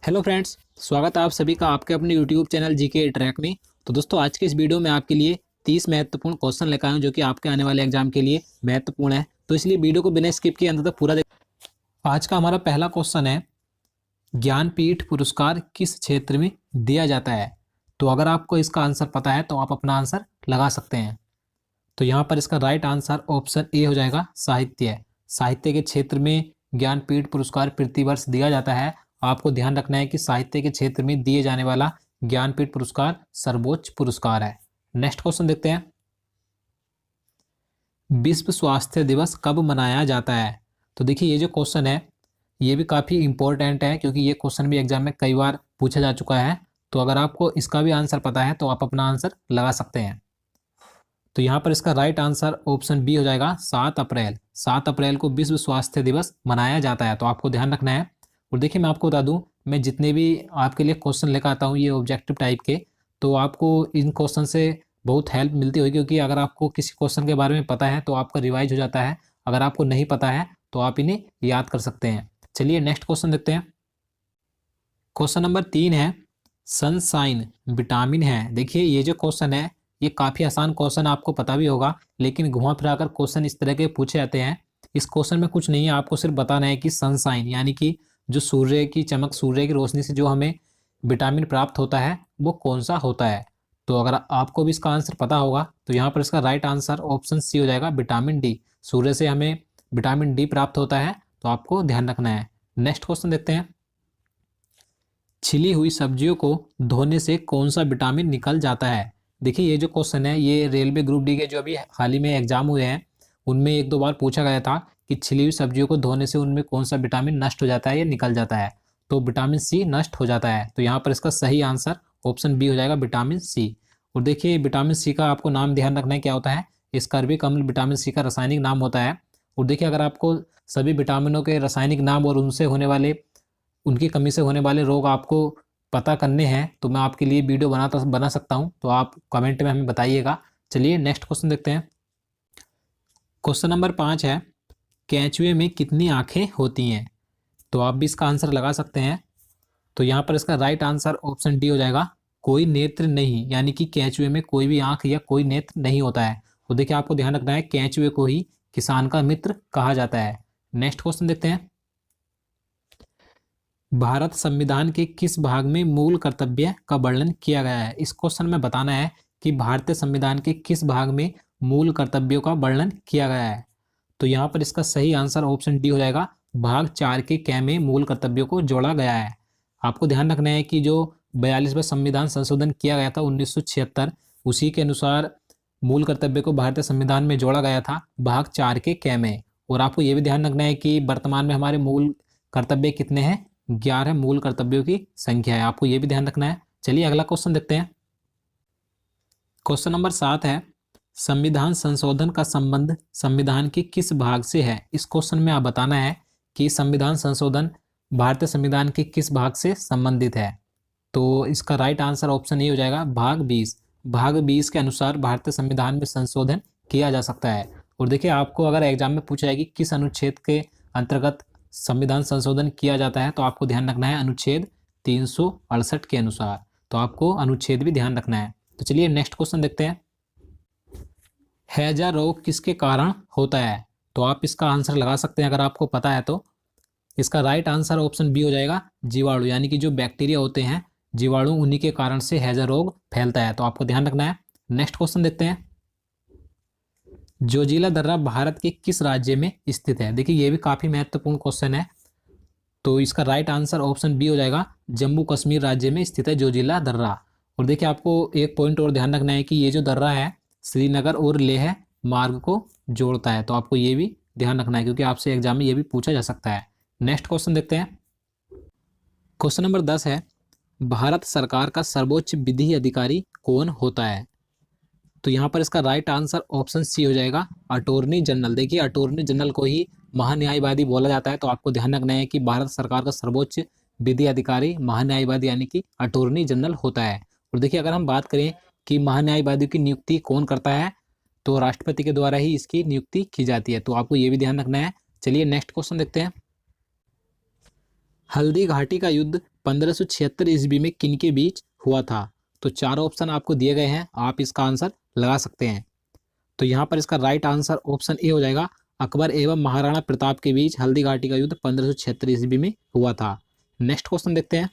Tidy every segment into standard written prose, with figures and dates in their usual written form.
Hello friends, स्वागत है आप सभी का आपके अपने यूट्यूब चैनल जीके ट्रैक में। तो दोस्तों, आज के इस वीडियो में आपके लिए 30 महत्वपूर्ण क्वेश्चन लेकर आया हूं जो कि आपके आने वाले एग्जाम के लिए महत्वपूर्ण है। तो इसलिए वीडियो को बिना स्किप किए अंत तक पूरा देख। आज का हमारा पहला क्वेश्चन है, ज्ञानपीठ पुरस्कार किस क्षेत्र में दिया जाता है? तो अगर आपको इसका आंसर पता है तो आप अपना आंसर लगा सकते हैं। तो यहाँ पर इसका राइट आंसर ऑप्शन ए हो जाएगा, साहित्य। साहित्य के क्षेत्र में ज्ञानपीठ पुरस्कार प्रतिवर्ष दिया जाता है। आपको ध्यान रखना है कि साहित्य के क्षेत्र में दिए जाने वाला ज्ञानपीठ पुरस्कार सर्वोच्च पुरस्कार है। नेक्स्ट क्वेश्चन देखते हैं, विश्व स्वास्थ्य दिवस कब मनाया जाता है? तो देखिए, ये जो क्वेश्चन है ये भी काफ़ी इंपॉर्टेंट है क्योंकि ये क्वेश्चन भी एग्जाम में कई बार पूछा जा चुका है। तो अगर आपको इसका भी आंसर पता है तो आप अपना आंसर लगा सकते हैं। तो यहाँ पर इसका राइट आंसर ऑप्शन बी हो जाएगा, 7 अप्रैल। 7 अप्रैल को विश्व स्वास्थ्य दिवस मनाया जाता है। तो आपको ध्यान रखना है। और देखिए, मैं आपको बता दूं, मैं जितने भी आपके लिए क्वेश्चन लेकर आता हूँ ये ऑब्जेक्टिव टाइप के, तो आपको इन क्वेश्चन से बहुत हेल्प मिलती होगी क्योंकि अगर आपको किसी क्वेश्चन के बारे में पता है तो आपका रिवाइज हो जाता है। अगर आपको नहीं पता है तो आप इन्हें याद कर सकते हैं। चलिए नेक्स्ट क्वेश्चन देखते हैं। क्वेश्चन नंबर 3 है, सनशाइन विटामिन है। देखिए, ये जो क्वेश्चन है ये काफ़ी आसान क्वेश्चन, आपको पता भी होगा, लेकिन घुमा फिरा कर क्वेश्चन इस तरह के पूछे जाते हैं। इस क्वेश्चन में कुछ नहीं है, आपको सिर्फ बताना है कि सनशाइन यानी कि जो सूर्य की चमक, सूर्य की रोशनी से जो हमें विटामिन प्राप्त होता है वो कौन सा होता है। तो अगर आपको भी इसका आंसर पता होगा तो यहाँ पर इसका राइट आंसर ऑप्शन सी हो जाएगा, विटामिन डी। सूर्य से हमें विटामिन डी प्राप्त होता है, तो आपको ध्यान रखना है। नेक्स्ट क्वेश्चन देखते हैं, छिली हुई सब्जियों को धोने से कौन सा विटामिन निकल जाता है? देखिए, ये जो क्वेश्चन है ये रेलवे ग्रुप डी के जो अभी हाल ही में एग्जाम हुए हैं उनमें एक दो बार पूछा गया था कि छिली हुई सब्जियों को धोने से उनमें कौन सा विटामिन नष्ट हो जाता है या निकल जाता है। तो विटामिन सी नष्ट हो जाता है। तो यहाँ पर इसका सही आंसर ऑप्शन बी हो जाएगा, विटामिन सी। और देखिए, विटामिन सी का आपको नाम ध्यान रखना है क्या होता है, स्कर्विक अम्ल विटामिन सी का रासायनिक नाम होता है। और देखिए, अगर आपको सभी विटामिनों के रासायनिक नाम और उनसे होने वाले, उनकी कमी से होने वाले रोग आपको पता करने हैं तो मैं आपके लिए वीडियो बना सकता हूं, तो आप कमेंट में हमें बताइएगा। चलिए नेक्स्ट क्वेश्चन देखते हैं। क्वेश्चन नंबर 5 है, केंचुए में कितनी आंखें होती हैं? तो आप भी इसका आंसर लगा सकते हैं। तो यहाँ पर इसका राइट आंसर ऑप्शन डी हो जाएगा, कोई नेत्र नहीं, यानी कि केंचुए में कोई भी आंख या कोई नेत्र नहीं होता है। तो देखिए, आपको ध्यान रखना है, केंचुए को ही किसान का मित्र कहा जाता है। नेक्स्ट क्वेश्चन देखते हैं, भारत संविधान के किस भाग में मूल कर्तव्य का वर्णन किया गया है? इस क्वेश्चन में बताना है कि भारतीय संविधान के किस भाग में मूल कर्तव्यों का वर्णन किया गया है। तो यहाँ पर इसका सही आंसर ऑप्शन डी हो जाएगा, भाग 4 के कै में मूल कर्तव्यों को जोड़ा गया है। आपको ध्यान रखना है कि जो 42वां संविधान संशोधन किया गया था 1976, उसी के अनुसार मूल कर्तव्य को भारतीय संविधान में जोड़ा गया था भाग 4 के कै में। और आपको ये भी ध्यान रखना है कि वर्तमान में हमारे मूल कर्तव्य कितने हैं, 11 मूल कर्तव्यों की संख्या है। आपको यह भी ध्यान रखना है। चलिए अगला क्वेश्चन देखते हैं। क्वेश्चन नंबर 7 है, संविधान संशोधन का संबंध संविधान के किस भाग से है? इस क्वेश्चन में आप बताना है कि संविधान संशोधन भारतीय संविधान के किस भाग से संबंधित है। तो इसका राइट आंसर ऑप्शन ए हो जाएगा, भाग 20। भाग 20 के अनुसार भारतीय संविधान में संशोधन किया जा सकता है। और देखिए, आपको अगर एग्जाम में पूछा जाएगी किस अनुच्छेद के अंतर्गत संविधान संशोधन किया जाता है, तो आपको ध्यान रखना है अनुच्छेद 368 के अनुसार। तो आपको अनुच्छेद भी ध्यान रखना है। तो चलिए नेक्स्ट क्वेश्चन देखते हैं, हैजा रोग किसके कारण होता है? तो आप इसका आंसर लगा सकते हैं अगर आपको पता है तो। इसका राइट आंसर ऑप्शन बी हो जाएगा, जीवाणु, यानी कि जो बैक्टीरिया होते हैं जीवाणु, उन्हीं के कारण से हैजा रोग फैलता है। तो आपको ध्यान रखना है। नेक्स्ट क्वेश्चन देखते हैं, जोजिला दर्रा भारत के किस राज्य में स्थित है? देखिए, ये भी काफी महत्वपूर्ण क्वेश्चन है। तो इसका राइट आंसर ऑप्शन बी हो जाएगा, जम्मू कश्मीर राज्य में स्थित है जोजिला दर्रा। और देखिए, आपको एक पॉइंट और ध्यान रखना है कि ये जो दर्रा है श्रीनगर और लेह मार्ग को जोड़ता है। तो आपको ये भी ध्यान रखना है क्योंकि आपसे एग्जाम में ये भी पूछा जा सकता है। नेक्स्ट क्वेश्चन देखते हैं। क्वेश्चन नंबर 10 है, भारत सरकार का सर्वोच्च विधि अधिकारी कौन होता है? तो यहाँ पर इसका राइट आंसर ऑप्शन सी हो जाएगा, अटॉर्नी जनरल। देखिए, अटॉर्नी जनरल को ही महान्यायवादी बोला जाता है। तो आपको ध्यान रखना है कि भारत सरकार का सर्वोच्च विधि अधिकारी महान्यायवादी यानी कि अटॉर्नी जनरल होता है। और देखिए, अगर हम बात करें कि महान्यायवादी की नियुक्ति कौन करता है, तो राष्ट्रपति के द्वारा ही इसकी नियुक्ति की जाती है। तो आपको ये भी ध्यान रखना है। चलिए नेक्स्ट क्वेश्चन देखते हैं, हल्दी घाटी का युद्ध 1576 ईस्वी में किन के बीच हुआ था? तो चार ऑप्शन आपको दिए गए हैं, आप इसका आंसर लगा सकते हैं। तो यहाँ पर इसका राइट आंसर ऑप्शन ए हो जाएगा, अकबर एवं महाराणा प्रताप के बीच हल्दी घाटी का युद्ध 1576 ईस्वी में हुआ था। नेक्स्ट क्वेश्चन देखते हैं,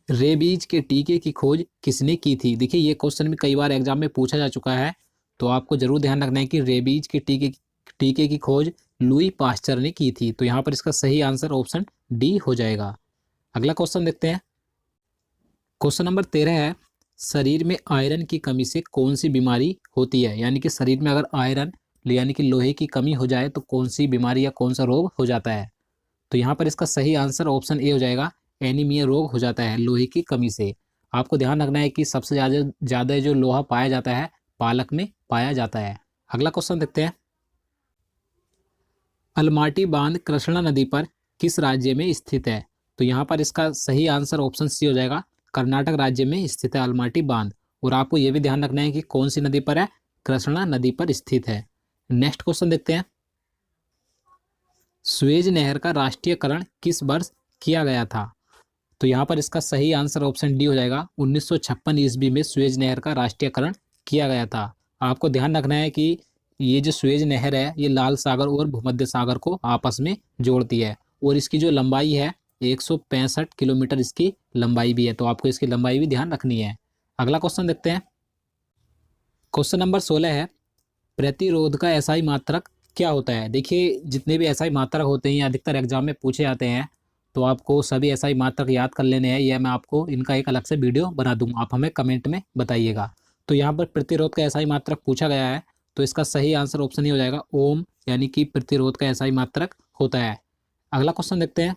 रेबीज के टीके की खोज किसने की थी? देखिए ये क्वेश्चन भी कई बार एग्जाम में पूछा जा चुका है, तो आपको जरूर ध्यान रखना है कि रेबीज के टीके की खोज लुई पास्चर ने की थी। तो यहाँ पर इसका सही आंसर ऑप्शन डी हो जाएगा। अगला क्वेश्चन देखते हैं, क्वेश्चन नंबर 13 है, शरीर में आयरन की कमी से कौन सी बीमारी होती है? यानी कि शरीर में अगर आयरन यानी कि लोहे की कमी हो जाए तो कौन सी बीमारी या कौन सा रोग हो जाता है? तो यहाँ पर इसका सही आंसर ऑप्शन ए हो जाएगा, एनीमिया रोग हो जाता है लोहे की कमी से। आपको ध्यान रखना है कि सबसे ज़्यादा जो लोहा पाया जाता है पालक में पाया जाता है। अगला क्वेश्चन देखते हैं, अलमाटी बांध कृष्णा नदी पर किस राज्य में स्थित है? तो यहाँ पर इसका सही आंसर ऑप्शन सी हो जाएगा, कर्नाटक राज्य में स्थित है अलमाटी बांध। और आपको यह भी ध्यान रखना है कि कौन सी नदी पर है, कृष्णा नदी पर स्थित है। नेक्स्ट क्वेश्चन देखते हैं, सुएज नहर का राष्ट्रीयकरण किस वर्ष किया गया था? तो यहाँ पर इसका सही आंसर ऑप्शन डी हो जाएगा, 1956 ईस्वी में सुएज नहर का राष्ट्रीयकरण किया गया था। आपको ध्यान रखना है कि ये जो सुएज नहर है ये लाल सागर और भूमध्य सागर को आपस में जोड़ती है, और इसकी जो लंबाई है 165 किलोमीटर इसकी लंबाई भी है। तो आपको इसकी लंबाई भी ध्यान रखनी है। अगला क्वेश्चन देखते हैं, क्वेश्चन नंबर 16 है, प्रतिरोध का एसआई मात्रक क्या होता है? देखिए जितने भी एसआई मात्रक होते हैं अधिकतर एग्जाम में पूछे जाते हैं, तो आपको सभी एसआई मात्रक याद कर लेने हैं। यह मैं आपको इनका एक अलग से वीडियो बना दूंगा, आप हमें कमेंट में बताइएगा। तो यहाँ पर प्रतिरोध का एसआई मात्रक पूछा गया है, तो इसका सही आंसर ऑप्शन ही हो जाएगा, ओम, यानी कि प्रतिरोध का एसआई मात्रक होता है। अगला क्वेश्चन देखते हैं,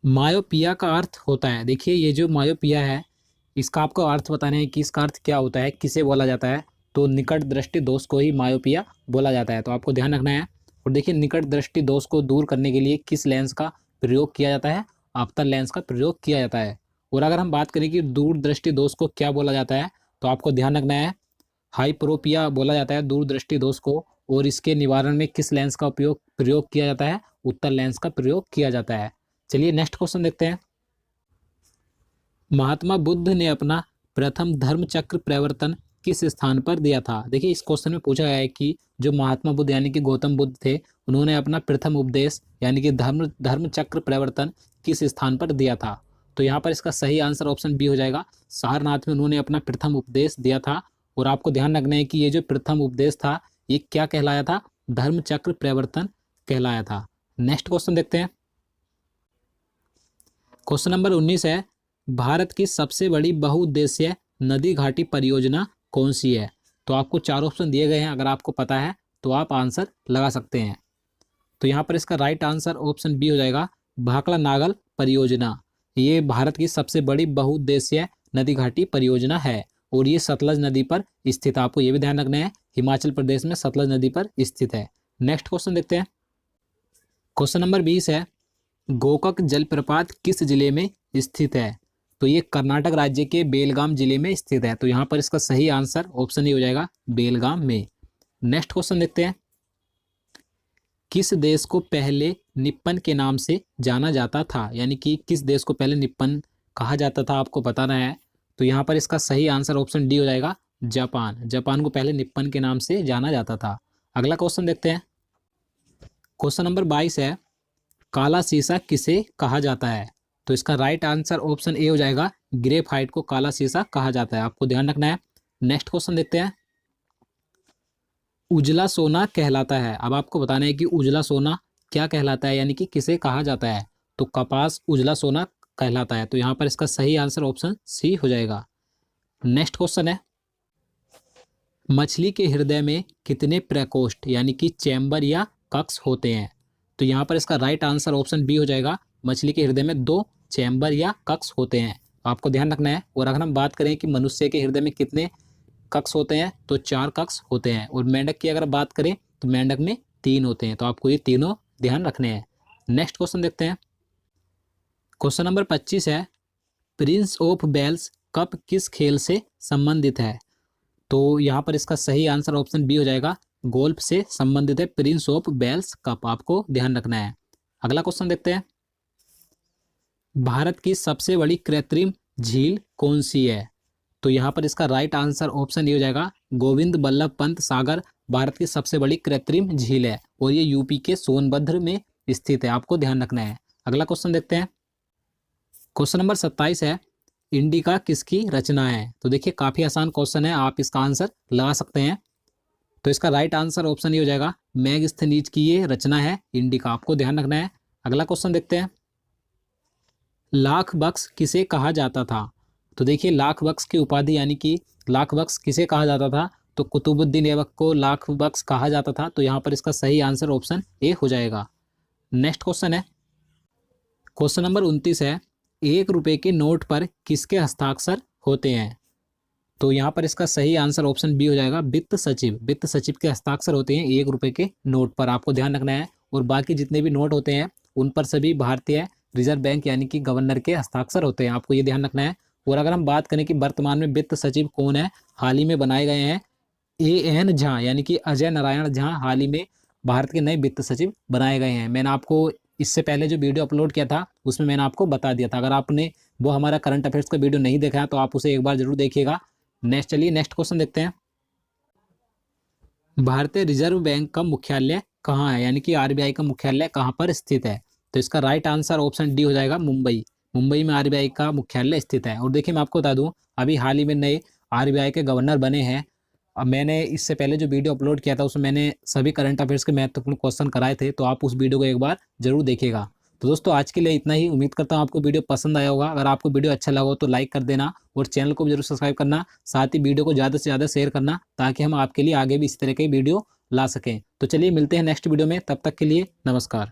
मायोपिया का अर्थ होता है। देखिए ये जो मायोपिया है इसका आपको अर्थ बताना है कि इसका अर्थ क्या होता है, किसे बोला जाता है? तो निकट दृष्टि दोष को ही मायोपिया बोला जाता है। तो आपको ध्यान रखना है। और देखिए निकट दृष्टि दोष को दूर करने के लिए किस लेंस का प्रयोग किया जाता है? अवतल लेंस का प्रयोग किया जाता है। और अगर हम बात करें कि दूर दृष्टि दोष को क्या बोला जाता है, तो आपको ध्यान रखना है, हाइप्रोपिया बोला जाता है दूर दृष्टि दोष को। और इसके निवारण में किस लेंस का प्रयोग किया जाता है? उत्तल लेंस का प्रयोग किया जाता है। चलिए नेक्स्ट क्वेश्चन देखते हैं, महात्मा बुद्ध ने अपना प्रथम धर्म चक्र प्रवर्तन किस स्थान पर दिया था? देखिए इस क्वेश्चन में पूछा गया है कि जो महात्मा बुद्ध यानी कि गौतम बुद्ध थे, उन्होंने अपना प्रथम उपदेश यानी कि धर्म चक्र प्रवर्तन किस स्थान पर दिया था? तो यहाँ पर इसका सही आंसर ऑप्शन बी हो जाएगा, सारनाथ में उन्होंने अपना प्रथम उपदेश दिया था। और आपको ध्यान रखना है कि ये जो प्रथम उपदेश था ये क्या कहलाया था? धर्म चक्र प्रवर्तन कहलाया था। नेक्स्ट क्वेश्चन देखते हैं, क्वेश्चन नंबर 19 है, भारत की सबसे बड़ी बहुउद्देशीय नदी घाटी परियोजना कौन सी है? तो आपको चार ऑप्शन दिए गए हैं, अगर आपको पता है तो आप आंसर लगा सकते हैं। तो यहाँ पर इसका राइट आंसर ऑप्शन बी हो जाएगा, भाखड़ा नागल परियोजना। ये भारत की सबसे बड़ी बहुउद्देशीय नदी घाटी परियोजना है और ये सतलज नदी पर स्थित है। आपको ये भी ध्यान रखना है, हिमाचल प्रदेश में सतलज नदी पर स्थित है। नेक्स्ट क्वेश्चन देखते हैं, क्वेश्चन नंबर 20 है, गोकक जलप्रपात किस जिले में स्थित है? तो ये कर्नाटक राज्य के बेलगाम जिले में स्थित है। तो यहाँ पर इसका सही आंसर ऑप्शन ही हो जाएगा, बेलगाम में। नेक्स्ट क्वेश्चन देखते हैं, किस देश को पहले निप्पन के नाम से जाना जाता था? यानी कि किस देश को पहले निप्पन कहा जाता था, आपको बताना है। तो यहाँ पर इसका सही आंसर ऑप्शन डी हो जाएगा, जापान। जापान को पहले निप्पन के नाम से जाना जाता था। अगला क्वेश्चन देखते हैं, क्वेश्चन नंबर 22 है, काला शीशा किसे कहा जाता है? तो इसका राइट आंसर ऑप्शन ए हो जाएगा, ग्रेफाइट को काला शीशा कहा जाता है। आपको ध्यान रखना है। नेक्स्ट क्वेश्चन देखते हैं, उजला सोना कहलाता है। अब आपको बताना है कि उजला सोना क्या कहलाता है, यानी कि किसे कहा जाता है? तो कपास उजला सोना कहलाता है। तो यहाँ पर इसका सही आंसर ऑप्शन सी हो जाएगा। नेक्स्ट क्वेश्चन है, मछली के हृदय में कितने प्रकोष्ठ यानी कि चैम्बर या कक्ष होते हैं? तो यहाँ पर इसका राइट आंसर ऑप्शन बी हो जाएगा, मछली के हृदय में 2 चैम्बर या कक्ष होते हैं। आपको ध्यान रखना है। और अगर हम बात करें कि मनुष्य के हृदय में कितने कक्ष होते हैं, तो 4 कक्ष होते हैं। और मेंढक की अगर बात करें तो मेंढक में 3 होते हैं। तो आपको ये तीनों ध्यान रखने हैं। नेक्स्ट क्वेश्चन देखते हैं, क्वेश्चन नंबर 25 है, प्रिंस ऑफ वेल्स कप किस खेल से संबंधित है? तो यहाँ पर इसका सही आंसर ऑप्शन बी हो जाएगा, गोल्फ से संबंधित है प्रिंस ऑफ वेल्स कप। आपको ध्यान रखना है। अगला क्वेश्चन देखते हैं, भारत की सबसे बड़ी कृत्रिम झील कौन सी है? तो यहाँ पर इसका राइट आंसर ऑप्शन ये हो जाएगा गोविंद बल्लभ पंत सागर भारत की सबसे बड़ी कृत्रिम झील है और ये यूपी के सोनभद्र में स्थित है, आपको ध्यान रखना है। अगला क्वेश्चन देखते हैं। क्वेश्चन नंबर 27 है, इंडिका किसकी रचना है? तो देखिए काफी आसान क्वेश्चन है, आप इसका आंसर लगा सकते हैं। तो इसका राइट आंसर ऑप्शन ये हो जाएगा मैगस्थनीज की ये रचना है इंडिका, आपको ध्यान रखना है। अगला क्वेश्चन देखते हैं। लाख बक्स किसे कहा जाता था? तो देखिए लाख बक्स की उपाधि यानी कि लाख बक्स किसे कहा जाता था? तो कुतुबुद्दीन ऐबक को लाख बक्स कहा जाता था। तो यहाँ पर इसका सही आंसर ऑप्शन ए हो जाएगा। नेक्स्ट क्वेश्चन है, क्वेश्चन नंबर 29 है, 1 रुपए के नोट पर किसके हस्ताक्षर होते हैं? तो यहाँ पर इसका सही आंसर ऑप्शन बी हो जाएगा वित्त सचिव। वित्त सचिव के हस्ताक्षर होते हैं 1 रुपए के नोट पर, आपको ध्यान रखना है। और बाकी जितने भी नोट होते हैं उन पर सभी भारतीय रिजर्व बैंक यानी कि गवर्नर के हस्ताक्षर होते हैं, आपको ये ध्यान रखना है। और अगर हम बात करें कि वर्तमान में वित्त सचिव कौन है, हाल ही में बनाए गए हैं AN झा यानी कि अजय नारायण झा हाल ही में भारत के नए वित्त सचिव बनाए गए हैं। मैंने आपको इससे पहले जो वीडियो अपलोड किया था उसमें मैंने आपको बता दिया था। अगर आपने वो हमारा करंट अफेयर्स का वीडियो नहीं देखा है तो आप उसे एक बार जरूर देखिएगा। चलिए नेक्स्ट क्वेश्चन देखते हैं। भारतीय रिजर्व बैंक का मुख्यालय कहाँ है, यानी कि RBI का मुख्यालय कहाँ पर स्थित है? तो इसका राइट आंसर ऑप्शन डी हो जाएगा मुंबई। मुंबई में RBI का मुख्यालय स्थित है। और देखिए मैं आपको बता दूं, अभी हाल ही में नए RBI के गवर्नर बने हैं। अब मैंने इससे पहले जो वीडियो अपलोड किया था उसमें मैंने सभी करंट अफेयर्स के महत्वपूर्ण क्वेश्चन कराए थे, तो आप उस वीडियो को एक बार जरूर देखिएगा। तो दोस्तों आज के लिए इतना ही। उम्मीद करता हूँ आपको वीडियो पसंद आया होगा। अगर आपको वीडियो अच्छा लगा हो तो लाइक कर देना और चैनल को भी जरूर सब्सक्राइब करना। साथ ही वीडियो को ज़्यादा से ज़्यादा शेयर करना ताकि हम आपके लिए आगे भी इस तरह के वीडियो ला सकें। तो चलिए मिलते हैं नेक्स्ट वीडियो में, तब तक के लिए नमस्कार।